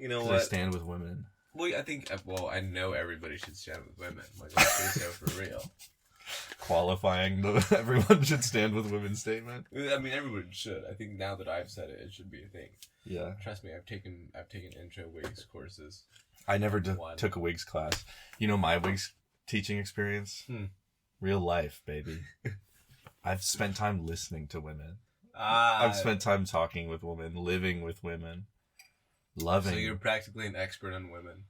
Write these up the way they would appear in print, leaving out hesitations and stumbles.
You know what? I stand with women. Well, I know everybody should stand with women. Like, let's say so for real. Qualifying the everyone should stand with women statement. I mean, everyone should. I think now that I've said it, it should be a thing. Yeah. Trust me, I've taken intro Wigs courses. I never took a Wigs class. You know my Wigs teaching experience? Real life, baby. I've spent time listening to women. I've spent time talking with women, living with women, loving. So you're practically an expert on women.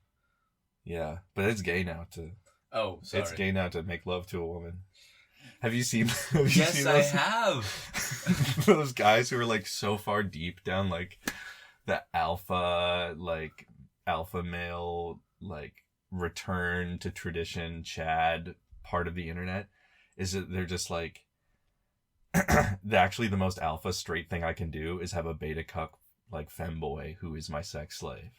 Yeah, but it's gay now to. Oh, sorry. It's gay now to make love to a woman. Have you seen? Yes, I have. Those guys who are like so far deep down, like the alpha male, like return to tradition, Chad part of the internet, is that they're just like. Actually, the most alpha straight thing I can do is have a beta cuck like femboy who is my sex slave.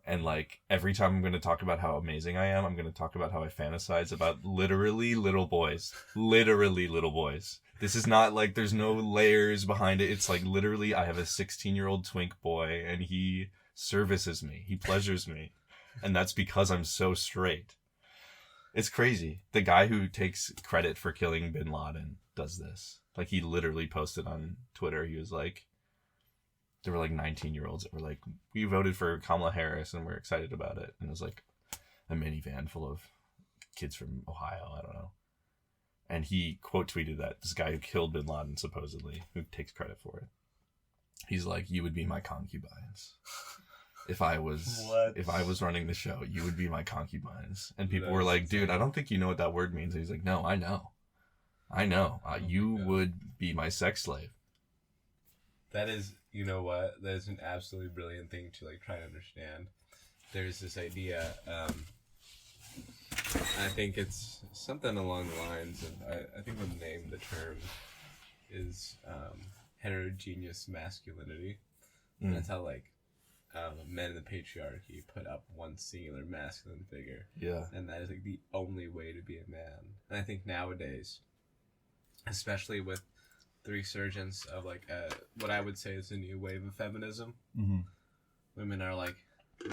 And like every time I'm going to talk about how amazing I am, I'm going to talk about how I fantasize about literally little boys. Literally little boys. This is not like there's no layers behind it. It's like literally I have a 16-year-old twink boy and he services me. He pleasures me. And that's because I'm so straight. It's crazy. The guy who takes credit for killing bin Laden does this. Like he literally posted on Twitter. He was like, there were like 19-year-olds that were like, we voted for Kamala Harris and we're excited about it. And it was like a minivan full of kids from Ohio. I don't know. And he quote tweeted that this guy who killed bin Laden supposedly, who takes credit for it. He's like, you would be my concubines. If I was running the show, you would be my concubines. And people were like, dude, I don't think you know what that word means. And he's like, no, I know. You would be my sex slave. That is, you know what? That is an absolutely brilliant thing to like try to understand. There's this idea, I think it's something along the lines of, I think the name, the term is heterogeneous masculinity. And that's how like men in the patriarchy put up one singular masculine figure. Yeah. And that is like the only way to be a man. And I think nowadays, especially with the resurgence of like what I would say is a new wave of feminism, women are like,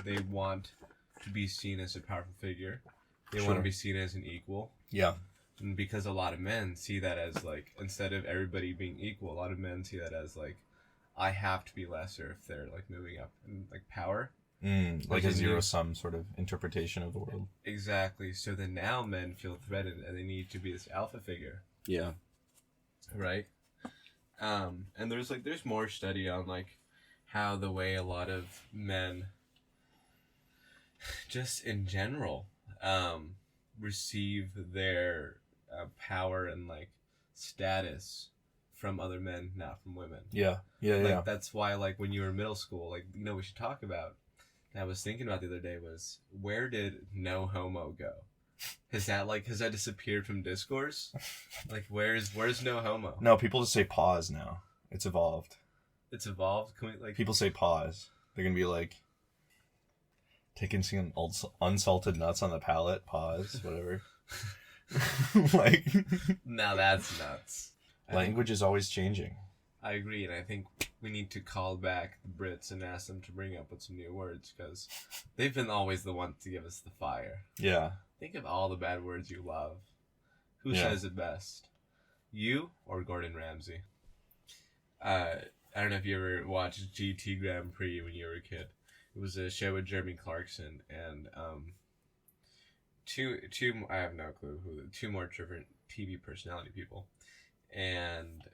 they want to be seen as a powerful figure. They want to be seen as an equal. Yeah. And because a lot of men see that as like, instead of everybody being equal, a lot of men see that as like, I have to be lesser if they're like moving up in like power. Like a zero-sum sort of interpretation of the world. Exactly. So then now men feel threatened and they need to be this alpha figure. Yeah. Right? And there's more study on like how the way a lot of men just in general receive their power and like status from other men, not from women. Yeah. That's why like when you were in middle school, like, you know, we should talk about, I was thinking about the other day was, where did no homo go? Has that disappeared from discourse? Like, where's no homo? No, people just say pause now. It's evolved. It's evolved? Can we, like... People say pause. They're going to be like, taking some unsalted nuts on the palate, pause, whatever. Like... Now that's nuts. Language is always changing. I agree, and I think we need to call back the Brits and ask them to bring up with some new words, because they've been always the ones to give us the fire. Yeah. Think of all the bad words you love. Who says it best? You or Gordon Ramsay? I don't know if you ever watched GT Grand Prix when you were a kid. It was a show with Jeremy Clarkson and two I have no clue who, two more different TV personality people. And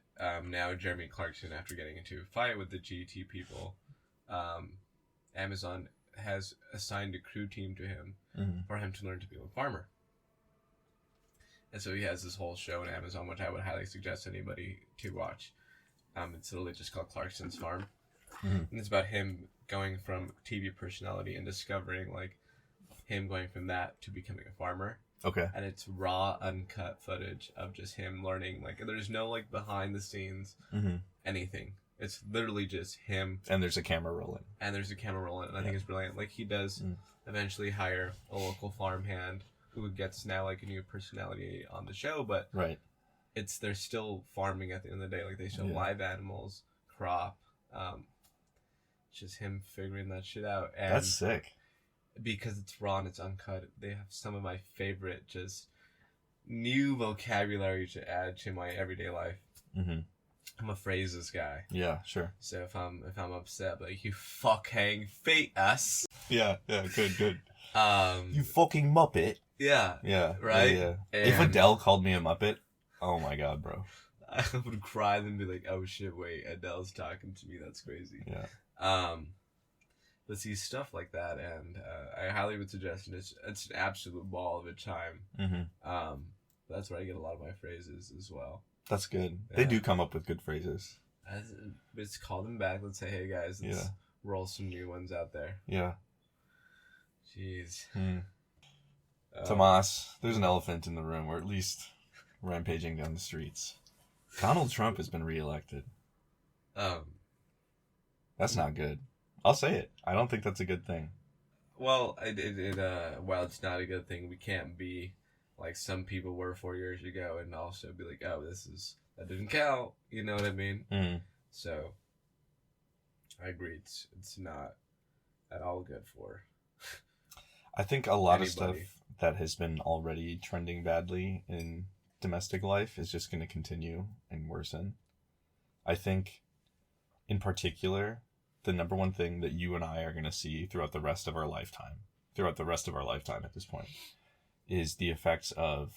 now Jeremy Clarkson, after getting into a fight with the GT people, Amazon has assigned a crew team to him for him to learn to be a farmer. And so he has this whole show on Amazon, which I would highly suggest anybody to watch. It's literally just called Clarkson's Farm. And it's about him going from TV personality and discovering, like, him going from that to becoming a farmer. Okay. And it's raw, uncut footage of just him learning. Like, there's no, like, behind the scenes anything. It's literally just him. And there's a camera rolling. And I think it's brilliant. Like, he does eventually hire a local farmhand who gets now, like, a new personality on the show. But they're still farming at the end of the day. Like, they show live animals, crop, just him figuring that shit out. And That's sick. because it's raw and it's uncut, they have some of my favorite just new vocabulary to add to my everyday life. Mm-hmm. I'm a phrases guy. Yeah, sure. So if I'm upset, like, you fucking fetus. Yeah, good. You You fucking Muppet. Yeah. Yeah. Right? Yeah. And If Adele called me a Muppet, oh my god, bro. I would cry and be like, oh shit, wait, Adele's talking to me, that's crazy. Yeah. But see, stuff like that, and I highly would suggest it. It's an absolute ball of a time. Mm-hmm. That's where I get a lot of my phrases as well. That's good. Yeah. They do come up with good phrases. Let's call them back. Let's say, hey guys, let's roll some new ones out there. Yeah. Jeez. Tomas, there's an elephant in the room, or at least rampaging down the streets. Donald Trump has been reelected. That's not good. I'll say it. I don't think that's a good thing. Well, while it's not a good thing, we can't be like some people were 4 years ago and also be like, oh, that didn't count. You know what I mean? Mm. So, I agree. It's not at all good for I think a lot of anybody. stuff that has been already trending badly in domestic life is just going to continue and worsen. I think, in particular, the number one thing that you and I are going to see throughout the rest of our lifetime at this point, is the effects of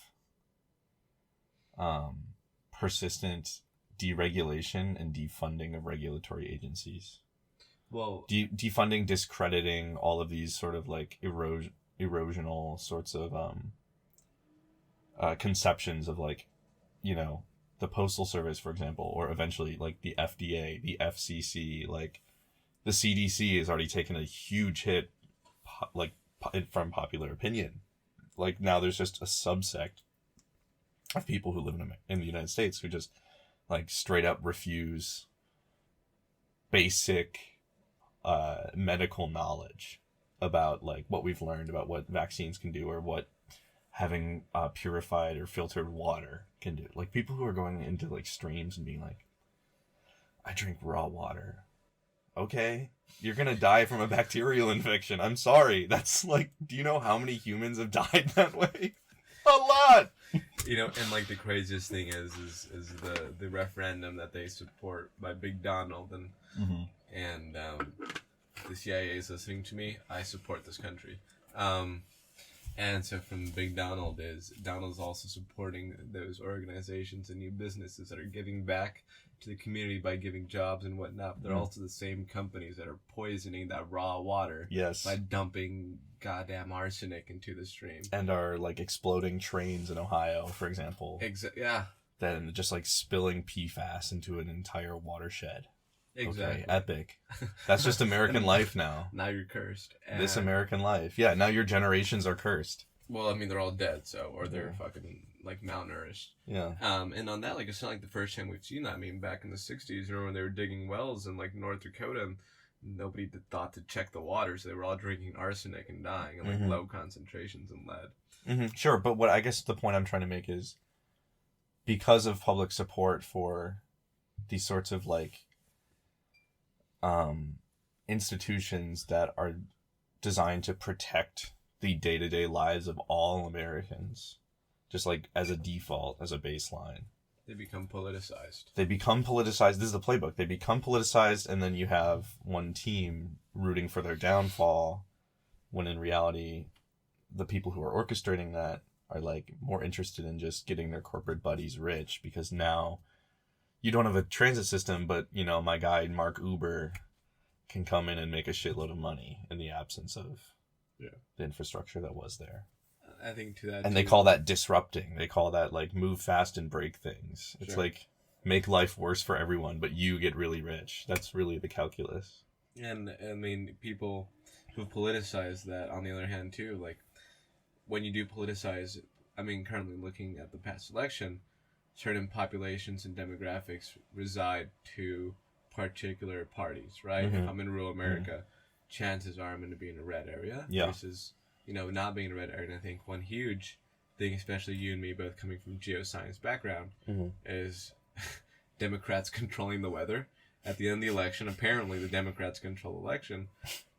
persistent deregulation and defunding of regulatory agencies. Well, Defunding, discrediting all of these sort of like erosional sorts of conceptions of, like, you know, the Postal Service, for example, or eventually like the FDA, the FCC, like the CDC has already taken a huge hit, from popular opinion. Like, now there's just a subsect of people who live in the United States who just, like, straight up refuse basic medical knowledge about, like, what we've learned about what vaccines can do, or what having purified or filtered water can do. Like, people who are going into, like, streams and being like, I drink raw water. Okay, you're gonna die from a bacterial infection. I'm sorry. That's like, do you know how many humans have died that way? A lot. you know, and like the craziest thing is the referendum that they support by Big Donald and the CIA is listening to me. I support this country. And so from Big Donald's also supporting those organizations and new businesses that are giving back to the community by giving jobs and whatnot. They're also the same companies that are poisoning that raw water by dumping goddamn arsenic into the stream. And are, like, exploding trains in Ohio, for example. Yeah. Then just, like, spilling PFAS into an entire watershed. Exactly. Okay, epic. That's just American life now. Now you're cursed. This American life. Yeah, now your generations are cursed. Well, I mean, they're all dead, or they're fucking, like, malnourished. Yeah. And on that, like, it's not like the first time we've seen that. I mean, back in the 60s, remember when they were digging wells in, like, North Dakota, and nobody thought to check the water, so they were all drinking arsenic and dying, and, like, low concentrations in lead. Sure, but what I guess the point I'm trying to make is, because of public support for these sorts of, like, institutions that are designed to protect the day-to-day lives of all Americans, just like as a default, as a baseline, they become politicized. This is the playbook. They become politicized, and then you have one team rooting for their downfall, when in reality, the people who are orchestrating that are, like, more interested in just getting their corporate buddies rich, because now you don't have a transit system, but, you know, my guy Mark Uber can come in and make a shitload of money in the absence of the infrastructure that was there. I think to that, and they call that disrupting. They call that, like, move fast and break things. It's like, make life worse for everyone, but you get really rich. That's really the calculus. And I mean, people who politicize that, on the other hand, too, like, when you do politicize, I mean, currently looking at the past election, certain populations and demographics reside to particular parties, right? If I'm in rural America, chances are I'm going to be in a red area versus, you know, not being in a red area. And I think one huge thing, especially you and me both coming from geoscience background, is Democrats controlling the weather. at the end of the election. Apparently, the Democrats control the election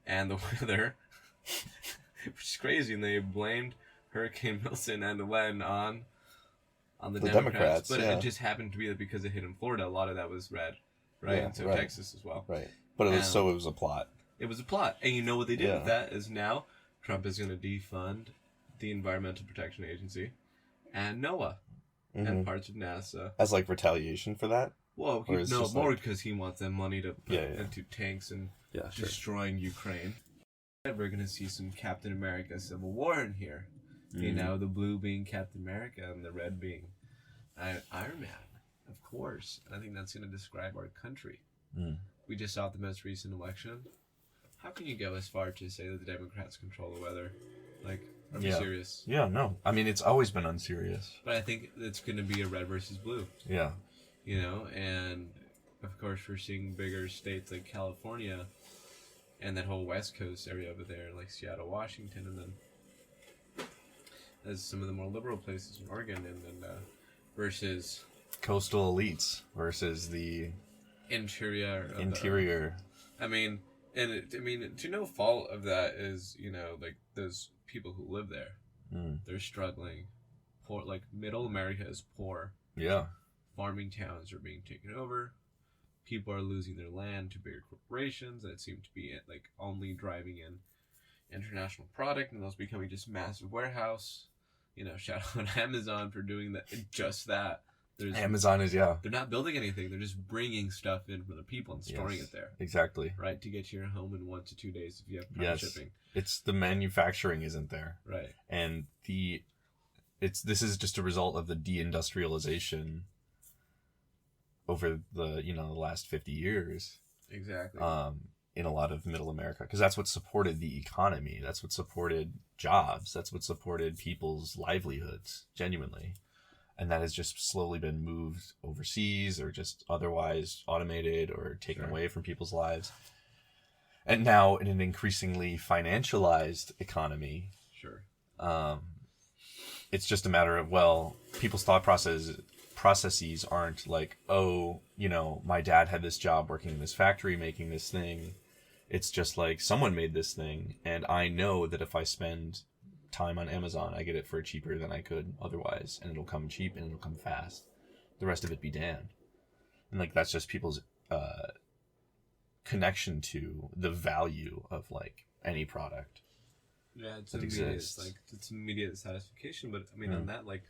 and the weather, which is crazy. And they blamed Hurricane Milton and Len on the Democrats. But it just happened to be that because it hit in Florida, a lot of that was red, right? Yeah, and so Texas as well. Right. But it was a plot. It was a plot. And you know what they did with that is now Trump is going to defund the Environmental Protection Agency and NOAA and parts of NASA. As like retaliation for that? Well, more because he wants that money to put into tanks and destroying Ukraine. We're going to see some Captain America Civil War in here. You know, the blue being Captain America and the red being Iron Man, of course. And I think that's going to describe our country. We just saw the most recent election. How can you go as far to say that the Democrats control the weather? Like, are we serious? Yeah, no. I mean, it's always been unserious. But I think it's going to be a red versus blue. Yeah. You know, and of course we're seeing bigger states like California and that whole West Coast area over there, like Seattle, Washington, and then as some of the more liberal places in Oregon, and then versus coastal elites versus the interior. I mean, to no fault of that is, you know, like those people who live there, they're struggling. Poor, like middle America is poor. Yeah. Farming towns are being taken over. People are losing their land to bigger corporations that seem to be like only driving in international product, and those becoming just massive warehouse. You know, shout out Amazon for doing that. Just that. Amazon is they're not building anything. They're just bringing stuff in from the people and storing it there. Exactly. Right, to get to your home in 1 to 2 days if you have prime shipping. It's the manufacturing isn't there. Right. And this is just a result of the deindustrialization over the the last 50 years. Exactly. In a lot of middle America, because that's what supported the economy. That's what supported jobs. That's what supported people's livelihoods, genuinely. And that has just slowly been moved overseas or just otherwise automated or taken away from people's lives. And now in an increasingly financialized economy, it's just a matter of, people's thought processes aren't like, my dad had this job working in this factory making this thing. It's just like, someone made this thing, and I know that if I spend time on Amazon, I get it for cheaper than I could otherwise, and it'll come cheap and it'll come fast. The rest of it be damned. And like, that's just people's connection to the value of like any product. Yeah, it's immediate. It's immediate satisfaction. But I mean, on that, like,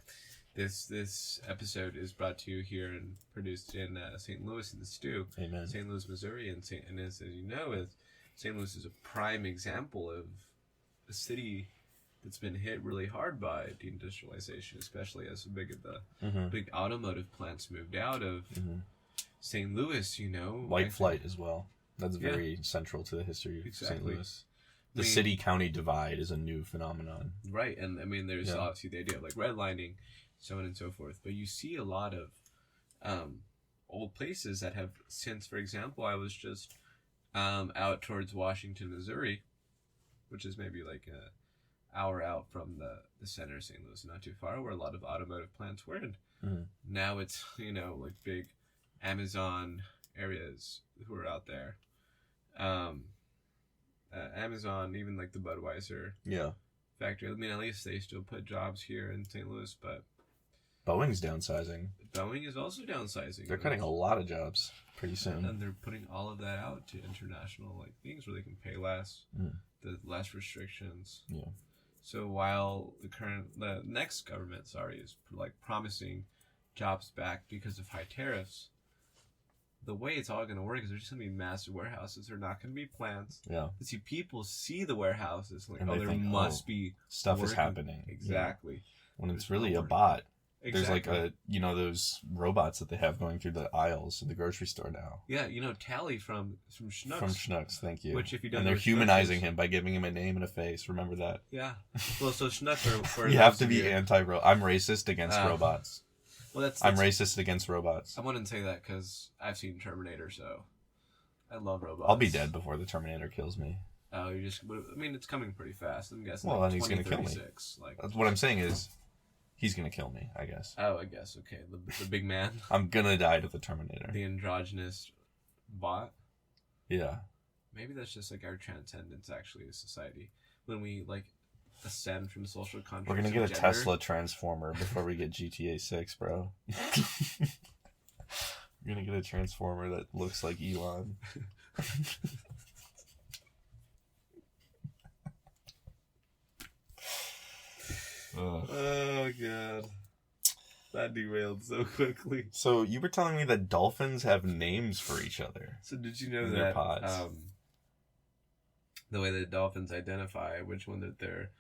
this episode is brought to you here and produced in St. Louis in the Stew. Amen. St. Louis, Missouri, and as you know, St. Louis is a prime example of a city that's been hit really hard by deindustrialization, especially as big automotive plants moved out of St. Louis. You know, white flight as well. That's very central to the history of St. Louis. The city-county divide is a new phenomenon. Right, and I mean, there's obviously the idea of like redlining, so on and so forth. But you see a lot of old places that have since, for example, I was just out towards Washington, Missouri, which is maybe like an hour out from the center of St. Louis, not too far, where a lot of automotive plants were. And now it's, like big Amazon areas who are out there. Amazon, even like the Budweiser factory. I mean, at least they still put jobs here in St. Louis, but Boeing's downsizing. Boeing is also downsizing. They're cutting a lot of jobs pretty soon. And they're putting all of that out to international like things where they can pay less, the less restrictions. Yeah. So while the next government, is like promising jobs back because of high tariffs, the way it's all going to work is there's just going to be massive warehouses. They're not going to be plants. Yeah. You see, people see the warehouses like, there must be stuff is happening. Exactly. Yeah. When it's really a bot. Exactly. There's like those robots that they have going through the aisles in the grocery store now. Yeah, Tally from Schnucks. From Schnucks, thank you. Which if you don't and they're humanizing him by giving him a name and a face. Remember that? Yeah. Well, so Schnucks are you have to be I'm racist against robots. Well, I'm racist against robots. I wouldn't say that because I've seen Terminator, so I love robots. I'll be dead before the Terminator kills me. Oh, it's coming pretty fast. I'm guessing. Well, then he's gonna kill me. Like, what I'm saying is, he's gonna kill me. I guess. Oh, I guess. Okay, the big man. I'm gonna die to the Terminator. The androgynous bought. Yeah. Maybe that's just like our transcendence actually as society. When we like ascend from social constructs. We're gonna get a gender. Tesla transformer before we get GTA 6, bro. We're gonna get a transformer that looks like Elon. Oh god. That derailed so quickly. So you were telling me that dolphins have names for each other. So did you know in their that pods. The way that dolphins identify which one that they're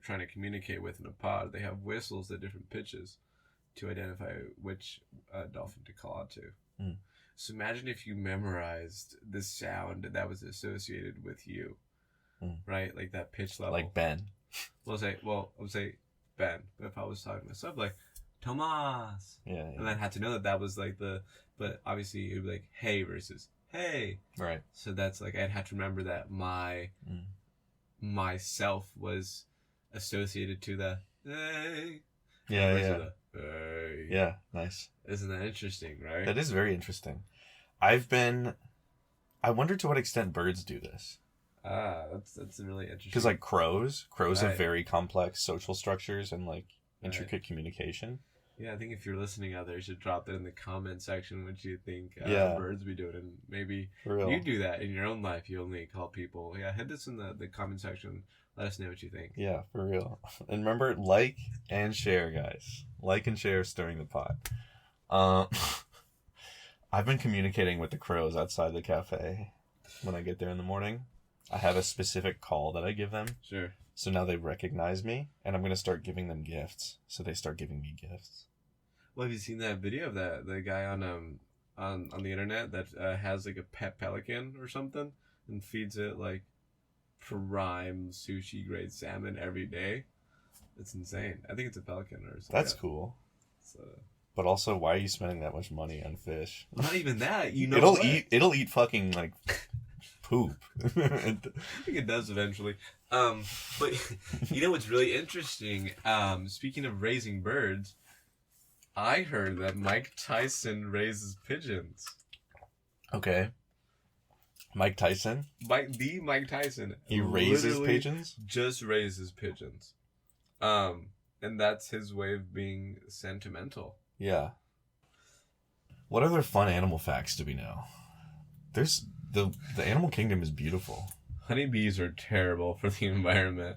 trying to communicate with in a pod, they have whistles at different pitches to identify which dolphin to call out to. Mm. So imagine if you memorized the sound that was associated with you, right? Like that pitch level. Like Ben. I would say Ben. But if I was talking to myself, like Tomas. Yeah. And I had to know that was like but obviously it would be like hey versus hey. Right. So that's like I'd have to remember that myself was associated to the hey. Yeah, yeah. The, hey. Yeah, nice. Isn't that interesting, right? That is very interesting. I wonder to what extent birds do this. That's really interesting. Because like crows Right. have very complex social structures and like intricate communication. Yeah, I think if you're listening out there, you should drop it in the comment section what you think birds be doing. And maybe For real. you do that in your own life. You only call people. Yeah, hit this in the comment section. Let us know what you think. Yeah, for real. And remember, like and share, guys. Like and share Stirring the Pot. I've been communicating with the crows outside the cafe when I get there in the morning. I have a specific call that I give them. Sure. So now they recognize me, and I'm going to start giving them gifts. So they start giving me gifts. Well, have you seen that video of the guy on the internet that has like a pet pelican or something and feeds it like prime sushi grade salmon every day? It's insane. I think it's a pelican or something. That's cool. But also, why are you spending that much money on fish? Not even that. You know, it'll eat fucking like poop. I think it does eventually. But you know what's really interesting? Speaking of raising birds, I heard that Mike Tyson raises pigeons. Okay. Mike Tyson? Mike Tyson. He raises pigeons? Just raises pigeons. And that's his way of being sentimental. Yeah. What other fun animal facts do we know? There's the animal kingdom is beautiful. Honeybees are terrible for the environment.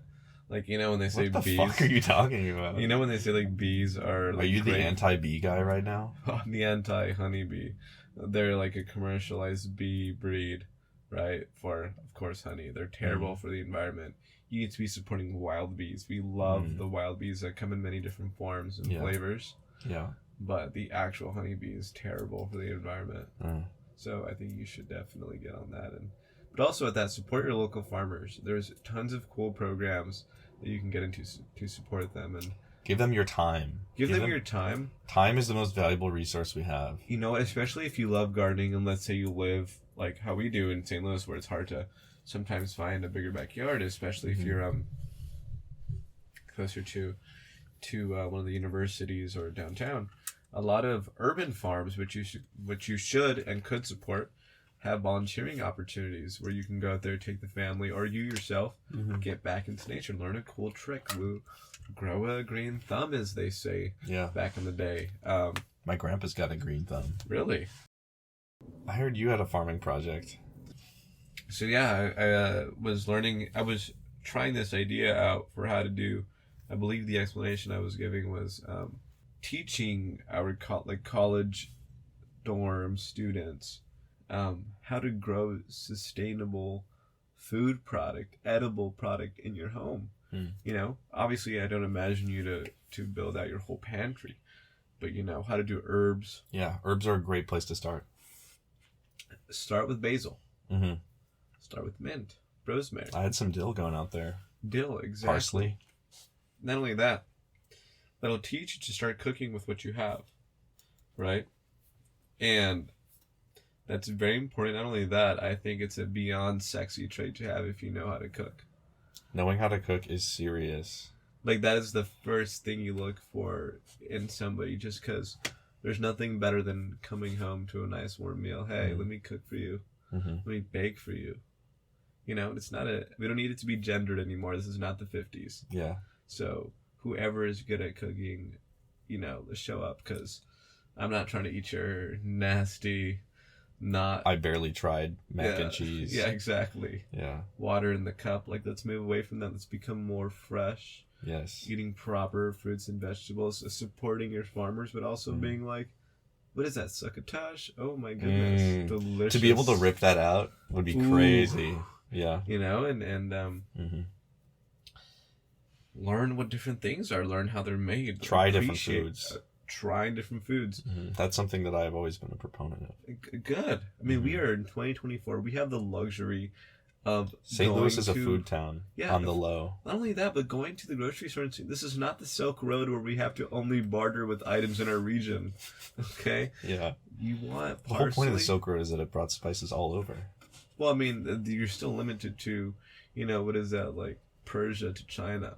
Like, you know when they say what the bees... fuck are you talking about? You know when they say, like, bees are... Like, are you great... the anti-bee guy right now? I'm the anti-honeybee. They're, like, a commercialized bee breed, right? For, of course, honey. They're terrible for the environment. You need to be supporting wild bees. We love the wild bees that come in many different forms and flavors. Yeah. But the actual honeybee is terrible for the environment. So I think you should definitely get on that. But also at that, support your local farmers. There's tons of cool programs that you can get into to support them. And give them your time. Give them your time. Time is the most valuable resource we have. You know what? Especially if you love gardening and let's say you live like how we do in St. Louis where it's hard to sometimes find a bigger backyard, especially if you're closer to one of the universities or downtown. A lot of urban farms, which you should and could support, have volunteering opportunities where you can go out there, take the family, or you yourself get back into nature, learn a cool trick, grow a green thumb, as they say. Yeah. Back in the day. My grandpa's got a green thumb. Really? I heard you had a farming project. So yeah, I was learning. I was trying this idea out for how to do. I believe the explanation I was giving was teaching our college dorm students how to grow sustainable food product, edible product in your home. You know, obviously I don't imagine you to build out your whole pantry, but you know how to do herbs. Yeah, herbs are a great place to start. Start with basil. Start with mint, rosemary. I had some dill going out there. Dill, exactly. Parsley. Not only that, that'll teach you to start cooking with what you have, right? And that's very important. Not only that, I think it's a beyond sexy trait to have if you know how to cook. Knowing how to cook is serious. Like, that is the first thing you look for in somebody, just because There's nothing better than coming home to a nice warm meal. Hey, let me cook for you. Let me bake for you. You know, we don't need it to be gendered anymore. This is not the 50s. Yeah. So whoever is good at cooking, you know, let's show up, because I'm not trying to eat your nasty, I barely tried mac and cheese. Yeah, exactly. Yeah. Water in the cup. Like, let's move away from that. Let's become more fresh. Yes. Eating proper fruits and vegetables, supporting your farmers, but also being like, what is that, succotash? Oh my goodness. Delicious. To be able to rip that out would be crazy. Yeah. You know, and learn what different things are, learn how they're made. Try different foods. Trying different foods. That's something that I've always been a proponent of. Good. I mean, we are in 2024. We have the luxury of St. Louis is a food town on the low. Not only that, but going to the grocery store. This is not the Silk Road where we have to only barter with items in our region. Okay? Yeah. You want parsley? The whole point of the Silk Road is that it brought spices all over. Well, I mean, you're still limited to, you know, what is that, like Persia to China.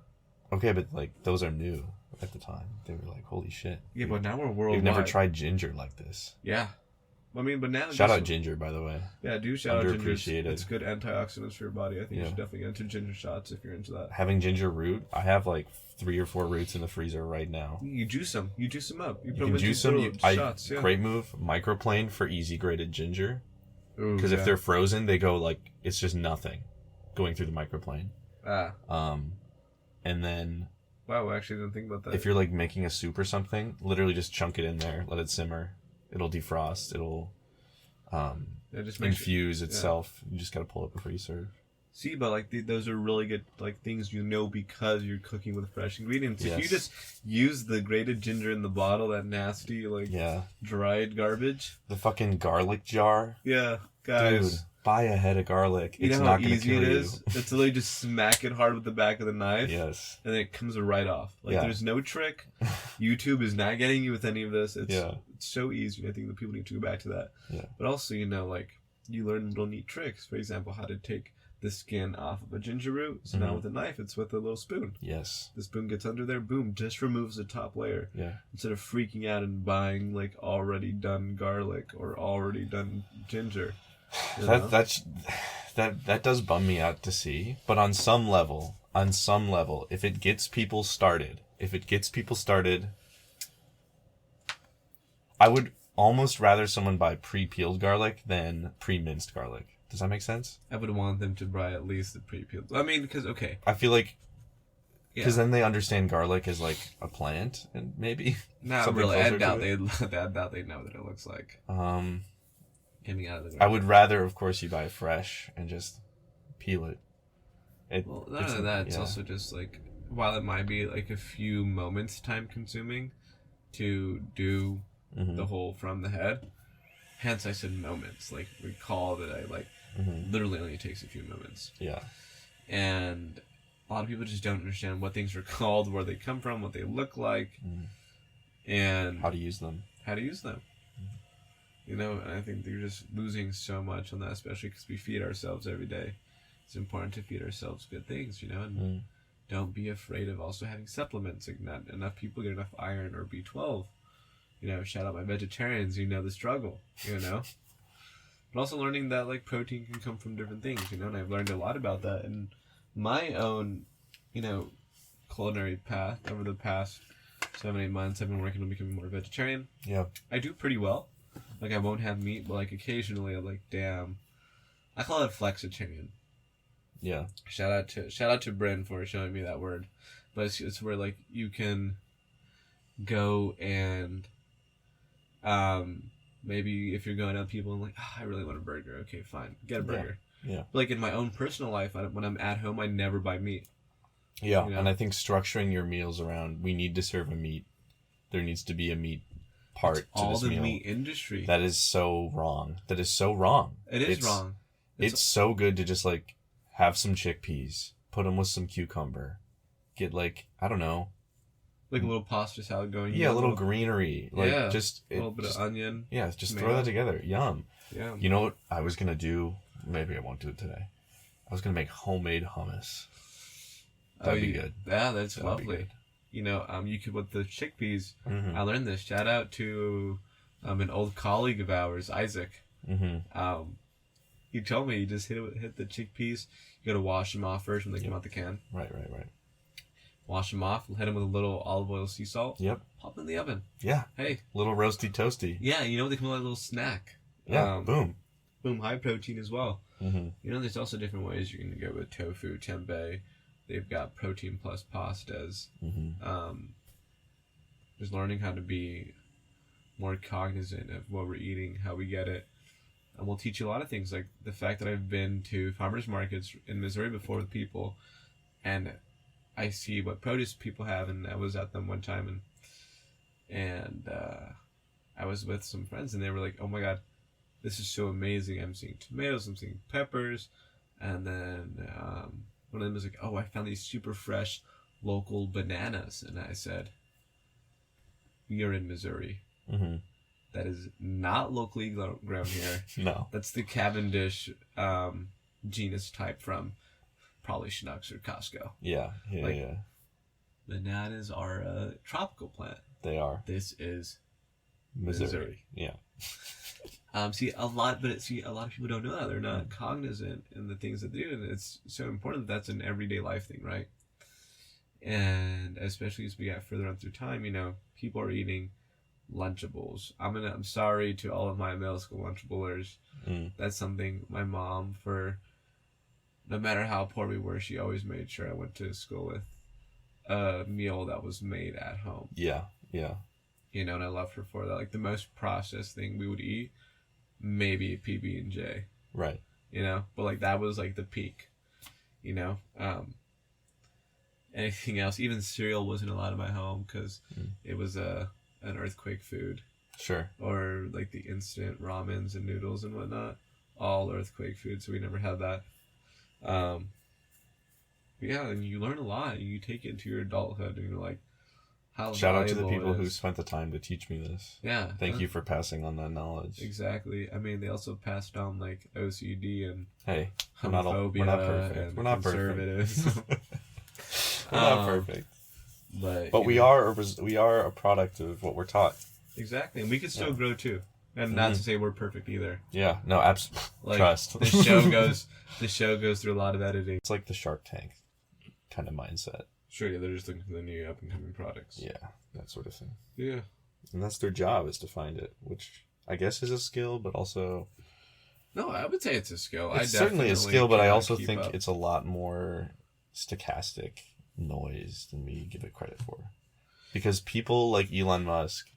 Okay, but like those are new at the time. They were like, holy shit. Yeah, but now we're worldwide. We've never tried ginger like this. Yeah. I mean, but now... Shout out ginger, by the way. Yeah, do shout out ginger. Underappreciated. It's good antioxidants for your body. I think you should definitely get into ginger shots if you're into that. Having ginger root, I have like 3 or 4 roots in the freezer right now. You juice them. You juice them up. You can juice them. Shots, yeah. Great move. Microplane for easy grated ginger. Because if they're frozen, they go like, it's just nothing going through the microplane. And then... Wow, I actually didn't think about that. If you're like making a soup or something, literally just chunk it in there, let it simmer. It'll defrost. It'll infuse itself. You just gotta pull it before you serve. See, but like those are really good like things you know because you're cooking with fresh ingredients. Yes. If you just use the grated ginger in the bottle, that nasty like dried garbage. The fucking garlic jar. Yeah, guys. Dude, buy a head of garlic. You it's know not how easy it is? It's literally just smack it hard with the back of the knife. Yes. And then it comes right off. Like there's no trick. YouTube is not getting you with any of this. It's so easy. I think that people need to go back to that. Yeah. But also, you know, like you learn little neat tricks. For example, how to take the skin off of a ginger root. So now with a knife, it's with a little spoon. Yes. The spoon gets under there, boom, just removes the top layer. Yeah. Instead of freaking out and buying like already done garlic or already done ginger. That does bum me out to see. But on some level, if it gets people started, I would almost rather someone buy pre-peeled garlic than pre-minced garlic. Does that make sense? I would want them to buy at least the pre-peeled. I mean, because, okay. I feel like... Because then they understand garlic as, like, a plant, and maybe... Not really. I doubt they know what it looks like. Getting out of the garden. I would rather, of course, you buy it fresh and just peel it. Well, not only that, it's also just, like, while it might be, like, a few moments time-consuming to do the whole from the head, hence I said moments. Like, recall that I, like, literally only takes a few moments. Yeah. And a lot of people just don't understand what things are called, where they come from, what they look like, and... How to use them. You know, and I think they're just losing so much on that, especially because we feed ourselves every day. It's important to feed ourselves good things, you know, and don't be afraid of also having supplements. Like, not enough people get enough iron or B12. You know, shout out my vegetarians, you know the struggle, you know. But also learning that, like, protein can come from different things, you know, and I've learned a lot about that in my own, you know, culinary path over the past 7-8 months. I've been working on becoming more vegetarian. Yeah. I do pretty well. Like, I won't have meat, but, like, occasionally I'm like, damn. I call it flexitarian. Yeah. Shout out to Bryn for showing me that word. But it's where, like, you can go and maybe if you're going out people and like, I really want a burger. Okay, fine. Get a burger. Yeah. But, like, in my own personal life, when I'm at home, I never buy meat. Yeah, you know? And I think structuring your meals around, we need to serve a meat. There needs to be a meat part to this meal. All the meat industry. That is so wrong. It is wrong. It's so good to just, like, have some chickpeas, put them with some cucumber, get, like, I don't know. Like a little pasta salad going. Yeah, a little greenery. Like, just... A little bit of onion. Yeah, just throw that together. Yum. Yeah. You know what I was going to do? Maybe I won't do it today. I was going to make homemade hummus. That'd be good. Yeah, that's lovely. you could with the chickpeas. Mm-hmm. I learned this. Shout out to an old colleague of ours, Isaac. Mm-hmm. He told me you just hit the chickpeas. You got to wash them off first when they come out the can. Right. Wash them off. Hit them with a little olive oil, sea salt. Yep. Pop them in the oven. Yeah. Hey. Little roasty toasty. Yeah, they come with like a little snack. Yeah. Boom. High protein as well. Mm-hmm. There's also different ways you can go with tofu, tempeh. They've got protein plus pastas. Mm-hmm. Just learning how to be more cognizant of what we're eating, how we get it. And we'll teach you a lot of things, like the fact that I've been to farmers markets in Missouri before with people, and I see what produce people have, and I was at them one time, and I was with some friends, and they were like, "Oh my God, this is so amazing! I'm seeing tomatoes, I'm seeing peppers," and then one of them was like, "Oh, I found these super fresh local bananas," and I said, "You're in Missouri. Mm-hmm. That is not locally grown here. No. That's the Cavendish genus type from probably Schnucks or Costco. Yeah. Bananas are a tropical plant. They are. This is Missouri. Yeah. A lot of people don't know that. They're not cognizant in the things that they do, and it's so important that that's an everyday life thing, right? And especially as we get further on through time, people are eating Lunchables. I'm sorry to all of my middle school Lunchablers. That's something my mom, for no matter how poor we were, she always made sure I went to school with a meal that was made at home. Yeah. And I love her for that. Like the most processed thing we would eat, maybe a PB&J. Right. But like that was like the peak. Anything else, even cereal wasn't allowed in my home because it was an earthquake food. Sure. Or like the instant ramens and noodles and whatnot, all earthquake food, so we never had that. Yeah, and you learn a lot. You take it into your adulthood, and you're like, how shout out to the valuable people it who is. spent the time to teach me this. Yeah. Thank you for passing on that knowledge. Exactly. I mean, they also passed on like OCD and hey, we're not perfect. We're not conservatives. We're not perfect. But we are a product of what we're taught. Exactly, and we can still grow too. And not to say we're perfect either. Yeah, no, absolutely. Trust. The show goes through a lot of editing. It's like the Shark Tank kind of mindset. Sure, yeah, they're just looking for the new up and coming products. Yeah, that sort of thing. Yeah. And that's their job, is to find it, which I guess is a skill, but also... No, I would say it's a skill. It's certainly a skill, but I also think it's a lot more stochastic noise than we give it credit for. Because people like Elon Musk,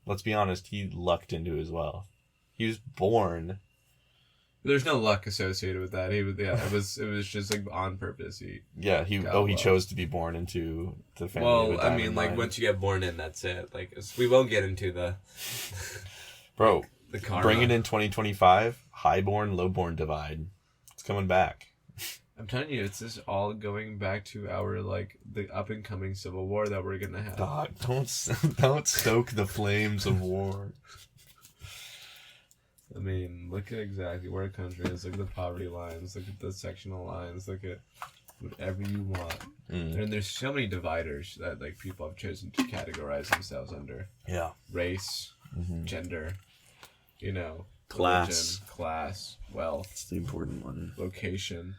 let's be honest, he lucked into his wealth. He was born... There's no luck associated with that. It was just like on purpose. He chose to be born into the family. Well, I mean, like once you get born in, that's it. Like we won't get into the bro. The karma. Bring it in 2025. Highborn, lowborn divide. It's coming back. I'm telling you, it's just all going back to our the up and coming civil war that we're gonna have. Dog, don't stoke the flames of war. I mean, look at exactly where a country is. Look at the poverty lines. Look at the sectional lines. Look at whatever you want. And there's so many dividers that people have chosen to categorize themselves under. Yeah. Race, gender, class, religion, class, wealth. It's the important one. Location.